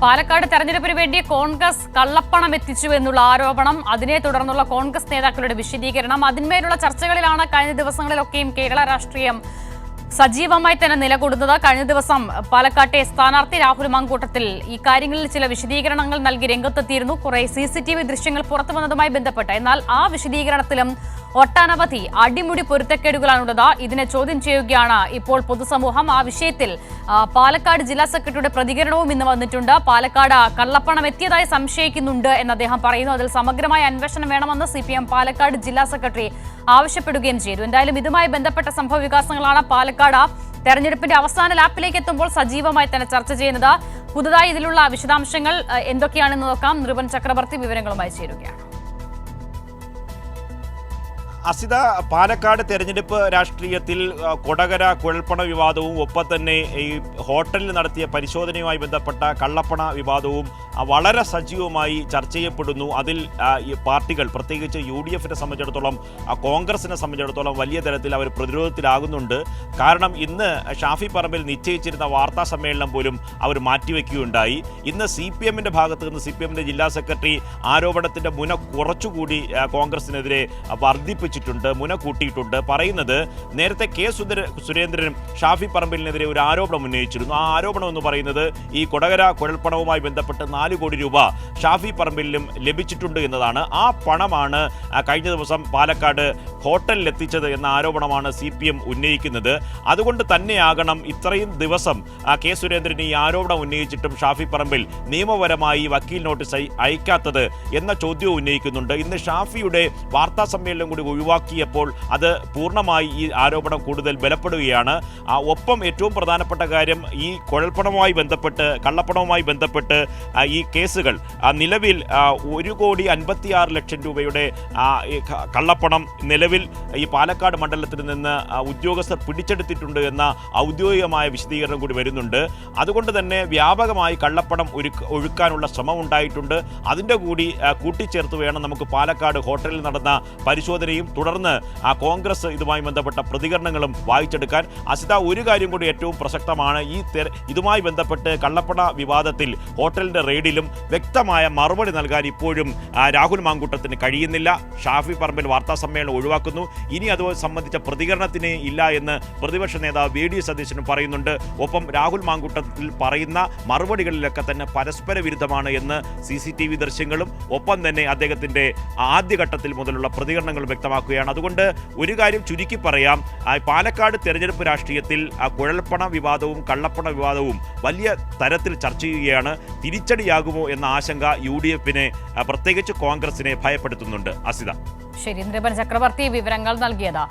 പാലക്കാട് തെരഞ്ഞെടുപ്പിന് വേണ്ടി കോൺഗ്രസ് കള്ളപ്പണം എത്തിച്ചു എന്നുള്ള ആരോപണം, അതിനെ തുടർന്നുള്ള കോൺഗ്രസ് നേതാക്കളുടെ വിശദീകരണം, അതിന്മേലുള്ള ചർച്ചകളിലാണ് കഴിഞ്ഞ ദിവസങ്ങളിലൊക്കെയും കേരള രാഷ്ട്രീയം സജീവമായി തന്നെ നിലകൊള്ളുന്നത്. കഴിഞ്ഞ ദിവസം പാലക്കാട്ടെ സ്ഥാനാർത്ഥി രാഹുൽ മാങ്കൂട്ടത്തിൽ ഈ കാര്യങ്ങളിൽ ചില വിശദീകരണങ്ങൾ നൽകി രംഗത്തെത്തിയിരുന്നു. കുറെ CCTV ദൃശ്യങ്ങൾ പുറത്തു വന്നതുമായി ബന്ധപ്പെട്ട്. എന്നാൽ ആ വിശദീകരണത്തിലും ഒട്ടനവധി അടിമുടി പൊരുത്തക്കേടുകളാണുള്ളത്. ഇതിനെ ചോദ്യം ചെയ്യുകയാണ് ഇപ്പോൾ പൊതുസമൂഹം. ആ വിഷയത്തിൽ പാലക്കാട് ജില്ലാ സെക്രട്ടറിയുടെ പ്രതികരണവും ഇന്ന് വന്നിട്ടുണ്ട്. പാലക്കാട് കള്ളപ്പണം എത്തിയതായി സംശയിക്കുന്നുണ്ട് എന്ന് അദ്ദേഹം പറയുന്നു. അതിൽ സമഗ്രമായ അന്വേഷണം വേണമെന്ന് CPM പാലക്കാട് ജില്ലാ സെക്രട്ടറി ആവശ്യപ്പെടുകയും ചെയ്തു. എന്തായാലും ഇതുമായി ബന്ധപ്പെട്ട സംഭവ വികാസങ്ങളാണ് പാലക്കാട് തെരഞ്ഞെടുപ്പിന്റെ അവസാന ലാപ്പിലേക്ക് എത്തുമ്പോൾ സജീവമായി തന്നെ ചർച്ച ചെയ്യുന്നത്. പുതുതായി ഇതിലുള്ള വിശദാംശങ്ങൾ എന്തൊക്കെയാണെന്ന് നോക്കാം. നൃപൻ ചക്രവർത്തി വിവരങ്ങളുമായി ചേരുകയാണ്. അസിത, പാലക്കാട് തെരഞ്ഞെടുപ്പ് രാഷ്ട്രീയത്തിൽ കൊടകര കുഴൽപ്പണ വിവാദവും ഒപ്പം തന്നെ ഈ ഹോട്ടലിൽ നടത്തിയ പരിശോധനയുമായി ബന്ധപ്പെട്ട കള്ളപ്പണ വിവാദവും വളരെ സജീവമായി ചർച്ച ചെയ്യപ്പെടുന്നു. അതിൽ ഈ പാർട്ടികൾ, പ്രത്യേകിച്ച് UDFനെ സംബന്ധിച്ചിടത്തോളം, കോൺഗ്രസിനെ സംബന്ധിച്ചിടത്തോളം വലിയ തരത്തിൽ അവർ പ്രതിരോധത്തിലാകുന്നുണ്ട്. കാരണം ഇന്ന് ഷാഫി പറമ്പിൽ നിശ്ചയിച്ചിരുന്ന വാർത്താ സമ്മേളനം പോലും അവർ മാറ്റിവെക്കുകയുണ്ടായി. ഇന്ന് CPMന്റെ ഭാഗത്ത് നിന്ന് CPMന്റെ ജില്ലാ സെക്രട്ടറി ആരോപണത്തിൻ്റെ മുന കുറച്ചുകൂടി കോൺഗ്രസിനെതിരെ വർദ്ധിപ്പിച്ചു മുന കൂട്ടിയിട്ടുണ്ട്. പറയുന്നത്, നേരത്തെ സുരേന്ദ്രനും ഷാഫി പറമ്പിലിനെതിരെ ഒരു ആരോപണം ഉന്നയിച്ചിരുന്നു. ആ ആരോപണം എന്ന് പറയുന്നത് ഈ കൊടകര കുഴൽപ്പണവുമായി ബന്ധപ്പെട്ട് 4 കോടി രൂപ ഷാഫി പറമ്പിലിനും ലഭിച്ചിട്ടുണ്ട് എന്നതാണ്. ആ പണമാണ് കഴിഞ്ഞ ദിവസം പാലക്കാട് ഹോട്ടലിൽ എത്തിച്ചത് എന്ന ആരോപണമാണ് CPM ഉന്നയിക്കുന്നത്. അതുകൊണ്ട് തന്നെയാകണം ഇത്രയും ദിവസം സുരേന്ദ്രൻ ഈ ആരോപണം ഉന്നയിച്ചിട്ടും ഷാഫി പറമ്പിൽ നിയമപരമായി വക്കീൽ നോട്ടീസ് അയക്കാത്തത് എന്ന ചോദ്യവും ഉന്നയിക്കുന്നുണ്ട്. ഇന്ന് ഷാഫിയുടെ വാർത്താ സമ്മേളനം കൂടി ഒഴിവാക്കിയപ്പോൾ അത് പൂർണ്ണമായി ഈ ആരോപണം കൂടുതൽ ബലപ്പെടുകയാണ്. ഒപ്പം ഏറ്റവും പ്രധാനപ്പെട്ട കാര്യം, ഈ കുഴൽപ്പണവുമായി ബന്ധപ്പെട്ട്, കള്ളപ്പണവുമായി ബന്ധപ്പെട്ട് ഈ കേസുകൾ നിലവിൽ 1,56,00,000 രൂപയുടെ കള്ളപ്പണം നിലവിൽ ഈ പാലക്കാട് മണ്ഡലത്തിൽ നിന്ന് ഉദ്യോഗസ്ഥർ പിടിച്ചെടുത്തിട്ടുണ്ട് എന്ന ഔദ്യോഗികമായ വിശദീകരണം കൂടി വരുന്നുണ്ട്. അതുകൊണ്ട് തന്നെ വ്യാപകമായി കള്ളപ്പണം ഒഴുക്കാനുള്ള ശ്രമം ഉണ്ടായിട്ടുണ്ട്. അതിൻ്റെ കൂടി കൂട്ടിച്ചേർത്ത് വേണം നമുക്ക് പാലക്കാട് ഹോട്ടലിൽ നടന്ന പരിശോധനയും തുടർന്ന് കോൺഗ്രസ് ഇതുമായി ബന്ധപ്പെട്ട പ്രതികരണങ്ങളും വായിച്ചെടുക്കാൻ. അസിത, ഒരു കാര്യം കൂടി ഏറ്റവും പ്രസക്തമാണ്. ഇതുമായി ബന്ധപ്പെട്ട് കള്ളപ്പണ വിവാദത്തിൽ ഹോട്ടലിൻ്റെ റെയ്ഡിലും വ്യക്തമായ മറുപടി നൽകാൻ ഇപ്പോഴും രാഹുൽ മാങ്കൂട്ടത്തിന് കഴിയുന്നില്ല. ഷാഫി പറമ്പിൽ വാർത്താ സമ്മേളനം ഒഴിവാക്കുന്നു. ഇനി അത് സംബന്ധിച്ച പ്രതികരണത്തിന് ഇല്ല എന്ന് പ്രതിപക്ഷ നേതാവ് VD സതീശനും പറയുന്നുണ്ട്. ഒപ്പം രാഹുൽ മാങ്കൂട്ടത്തിൽ പറയുന്ന മറുപടികളിലൊക്കെ തന്നെ പരസ്പര വിരുദ്ധമാണ് എന്ന് CCTV ദൃശ്യങ്ങളും ഒപ്പം തന്നെ അദ്ദേഹത്തിൻ്റെ ആദ്യഘട്ടത്തിൽ മുതലുള്ള പ്രതികരണങ്ങളും വ്യക്തമാക്കുകയാണ്. അതുകൊണ്ട് ഒരു കാര്യം ചുരുക്കി പറയാം, പാലക്കാട് തെരഞ്ഞെടുപ്പ് രാഷ്ട്രീയത്തിൽ കുഴൽപ്പണ വിവാദവും കള്ളപ്പണ വിവാദവും വലിയ തരത്തിൽ ചർച്ച ചെയ്യുകയാണ്. തിരിച്ചടിയാകുമോ എന്ന ആശങ്ക UDFനെ, പ്രത്യേകിച്ച് കോൺഗ്രസിനെ ഭയപ്പെടുത്തുന്നുണ്ട്. അസിത. ശരി, നൃപൻ ചക്രവർത്തി വിവരങ്ങൾ നൽകിയത്.